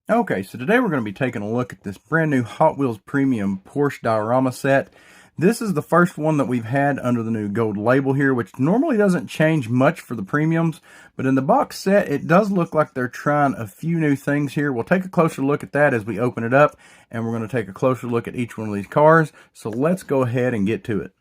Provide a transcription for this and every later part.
Okay, so today we're going to be taking a look at this brand new Hot Wheels Premium Porsche diorama set. This is the first one that we've had under the new gold label here, which normally doesn't change much for the premiums, but in the box set, it does look like they're trying a few new things here. We'll take a closer look at that as we open it up, and we're going to take a closer look at each one of these cars. So let's go ahead and get to it.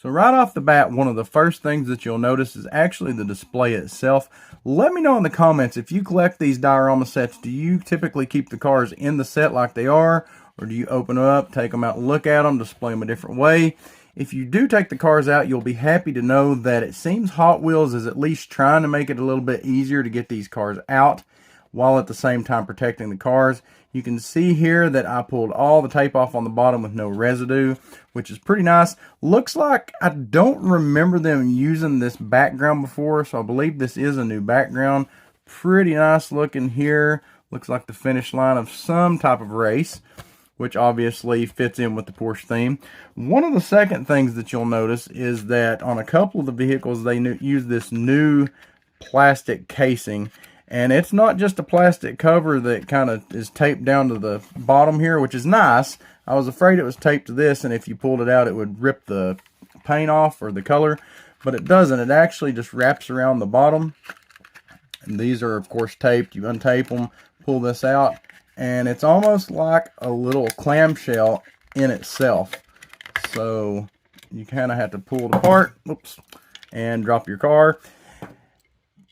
So right off the bat, one of the first things that you'll notice is actually the display itself. Let me know in the comments, if you collect these diorama sets, do you typically keep the cars in the set like they are, or do you open them up, take them out and look at them, display them a different way? If you do take the cars out, you'll be happy to know that it seems Hot Wheels is at least trying to make it a little bit easier to get these cars out, while at the same time protecting the cars. You can see here that I pulled all the tape off on the bottom with no residue, which is pretty nice. Looks like I don't remember them using this background before, so I believe this is a new background. Pretty nice looking here. Looks like the finish line of some type of race, which obviously fits in with the Porsche theme. One of the second things that you'll notice is that on a couple of the vehicles, they use this new plastic casing. And it's not just a plastic cover that kind of is taped down to the bottom here, which is nice. I was afraid it was taped to this, and if you pulled it out, it would rip the paint off or the color. But it doesn't. It actually just wraps around the bottom. And these are, of course, taped. You untape them, pull this out, and it's almost like a little clamshell in itself. So you kind of have to pull it apart, oops, and drop your car.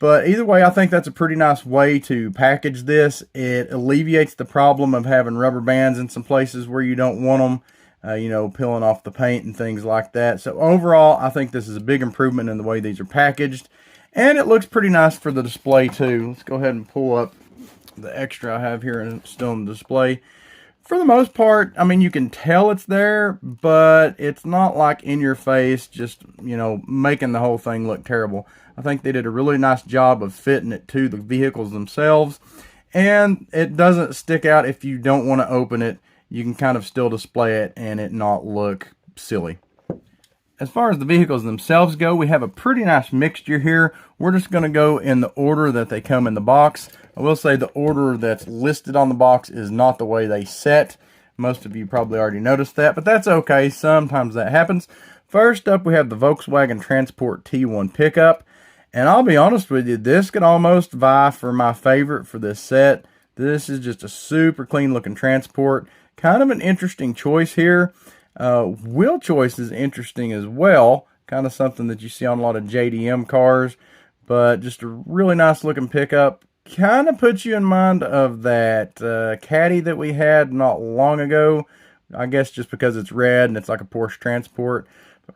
But either way, I think that's a pretty nice way to package this. It alleviates the problem of having rubber bands in some places where you don't want them, you know, peeling off the paint and things like that. So overall, I think this is a big improvement in the way these are packaged. And it looks pretty nice for the display too. Let's go ahead and pull up the extra I have here and still on the display. For the most part, I mean, you can tell it's there, but it's not like in your face, just, you know, making the whole thing look terrible. I think they did a really nice job of fitting it to the vehicles themselves, and it doesn't stick out if you don't want to open it. You can kind of still display it and it not look silly. As far as the vehicles themselves go, we have a pretty nice mixture here. We're just going to go in the order that they come in the box. I will say the order that's listed on the box is not the way they set. Most of you probably already noticed that, but that's okay. Sometimes that happens. First up, we have the Volkswagen Transport T1 pickup. And I'll be honest with you, this could almost vie for my favorite for this set. This is just a super clean looking Transport. Kind of an interesting choice here. Wheel choice is interesting as well. Kind of something that you see on a lot of JDM cars. But just a really nice looking pickup. Kind of puts you in mind of that Caddy that we had not long ago. I guess just because it's red and it's like a Porsche Transport.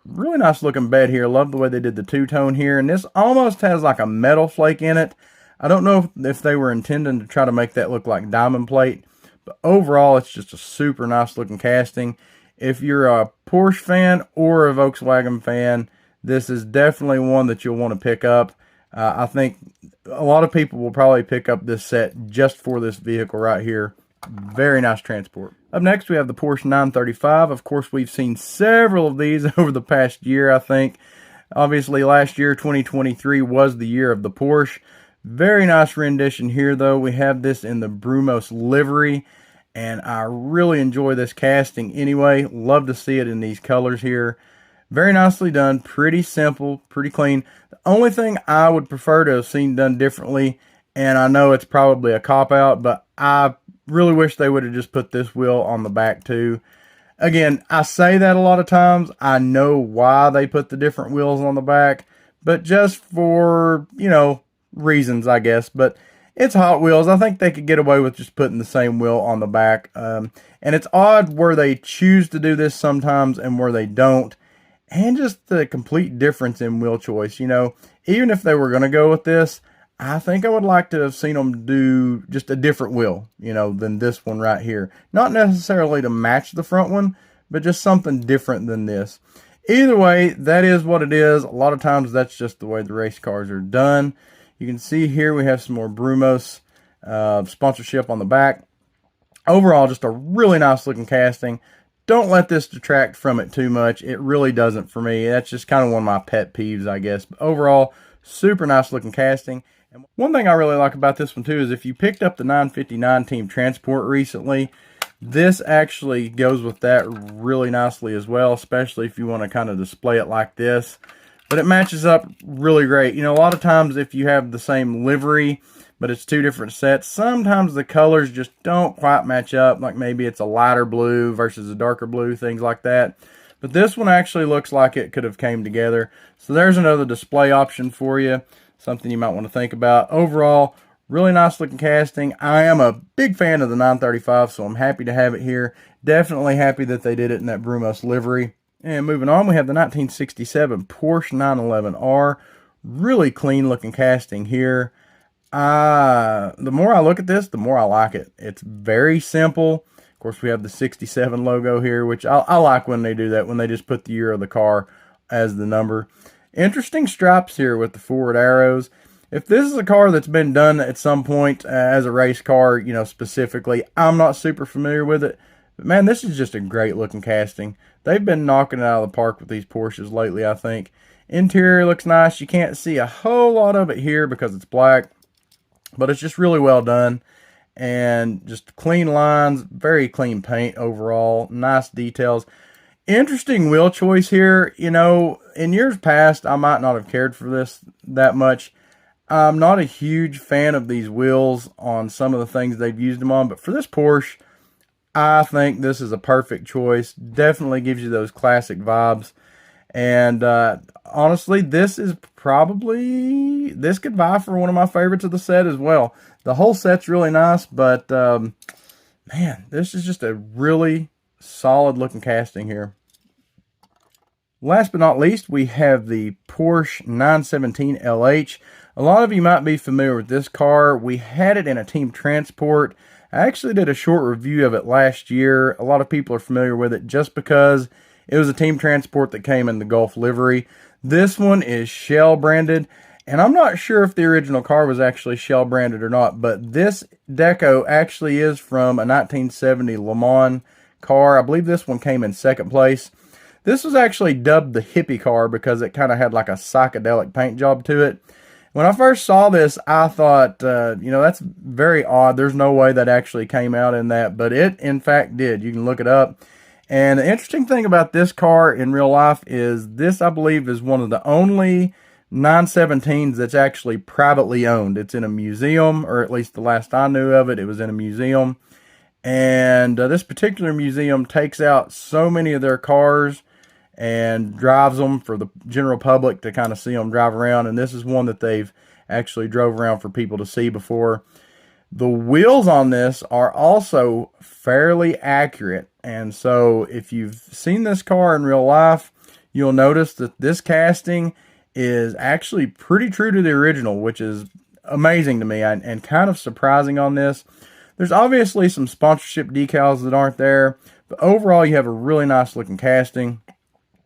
Really nice looking bed here. Love the way they did the two-tone here. And this almost has like a metal flake in it. I don't know if they were intending to try to make that look like diamond plate. But overall, it's just a super nice looking casting. If you're a Porsche fan or a Volkswagen fan, this is definitely one that you'll want to pick up. I think a lot of people will probably pick up this set just for this vehicle right here. Very nice Transport. Up next, we have the Porsche 935. Of course, we've seen several of these over the past year, I think. Obviously, last year, 2023, was the year of the Porsche. Very nice rendition here, though. We have this in the brumos livery, and I really enjoy this casting anyway. Love to see it in these colors here. Very nicely done. Pretty simple, pretty clean. The only thing I would prefer to have seen done differently, and I know it's probably a cop-out, but I really wish they would have just put this wheel on the back too. Again, I say that a lot of times. I know why they put the different wheels on the back, but just for, you know, reasons, I guess. But it's Hot Wheels. I think they could get away with just putting the same wheel on the back. And it's odd where they choose to do this sometimes and where they don't. And just the complete difference in wheel choice. You know, even if they were going to go with this, I think I would like to have seen them do just a different wheel, you know, than this one right here. Not necessarily to match the front one, but just something different than this. Either way, that is what it is. A lot of times that's just the way the race cars are done. You can see here we have some more brumos sponsorship on the back. Overall, just a really nice looking casting. Don't let this detract from it too much. It really doesn't for me. That's just kind of one of my pet peeves, I guess. But overall, super nice looking casting. One thing I really like about this one too is if you picked up the 959 Team Transport recently, this actually goes with that really nicely as well, especially if you want to kind of display it like this. But it matches up really great. You know, a lot of times if you have the same livery, but it's two different sets, sometimes the colors just don't quite match up. Like maybe it's a lighter blue versus a darker blue, things like that. But this one actually looks like it could have came together. So there's another display option for you. Something you might want to think about. Overall, really nice looking casting. I am a big fan of the 935, so I'm happy to have it here. Definitely happy that they did it in that brumos livery. And moving on, we have the 1967 Porsche 911R. Really clean looking casting here. The more I look at this, the more I like it. It's very simple. Of course, we have the 67 logo here, which I like when they do that, when they just put the year of the car as the number. Interesting stripes here with the forward arrows. If this is a car that's been done at some point as a race car, you know, specifically, I'm not super familiar with it. But man, this is just a great looking casting. They've been knocking it out of the park with these Porsches lately, I think. Interior looks nice. You can't see a whole lot of it here because it's black, but it's just really well done. And just clean lines, very clean paint overall, nice details. Interesting wheel choice here. You know, in years past, I might not have cared for this that much. I'm not a huge fan of these wheels on some of the things they've used them on, but for this Porsche, I think this is a perfect choice. Definitely gives you those classic vibes. And honestly, this could vie for one of my favorites of the set as well. The whole set's really nice, but man, this is just a really solid looking casting here. Last but not least, we have the Porsche 917 LH. A lot of you might be familiar with this car. We had it in a Team Transport. I actually did a short review of it last year. A lot of people are familiar with it just because it was a Team Transport that came in the Gulf livery. This one is Shell branded, and I'm not sure if the original car was actually Shell branded or not, but this deco actually is from a 1970 Le Mans car. I believe this one came in second place. This was actually dubbed the hippie car because it kind of had like a psychedelic paint job to it. When I first saw this, I thought, you know, that's very odd. There's no way that actually came out in that, but it in fact did. You can look it up. And the interesting thing about this car in real life is this, I believe, is one of the only 917s that's actually privately owned. It's in a museum, or at least the last I knew of it, it was in a museum. And this particular museum takes out so many of their cars and drives them for the general public to kind of see them drive around. And this is one that they've actually drove around for people to see before. The wheels on this are also fairly accurate. And so if you've seen this car in real life, you'll notice that this casting is actually pretty true to the original, which is amazing to me and kind of surprising on this. There's obviously some sponsorship decals that aren't there, but overall you have a really nice looking casting.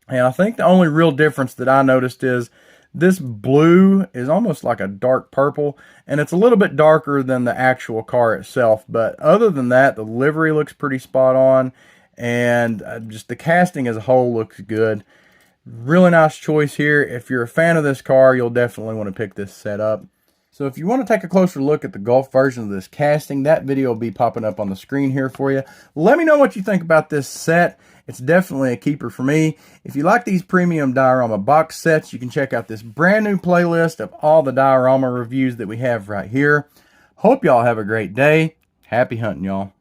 And I think the only real difference that I noticed is this blue is almost like a dark purple, and it's a little bit darker than the actual car itself. But other than that, the livery looks pretty spot on, and just the casting as a whole looks good. Really nice choice here. If you're a fan of this car, you'll definitely want to pick this set up. So if you want to take a closer look at the Gulf version of this casting, that video will be popping up on the screen here for you. Let me know what you think about this set. It's definitely a keeper for me. If you like these premium diorama box sets, you can check out this brand new playlist of all the diorama reviews that we have right here. Hope y'all have a great day. Happy hunting, y'all.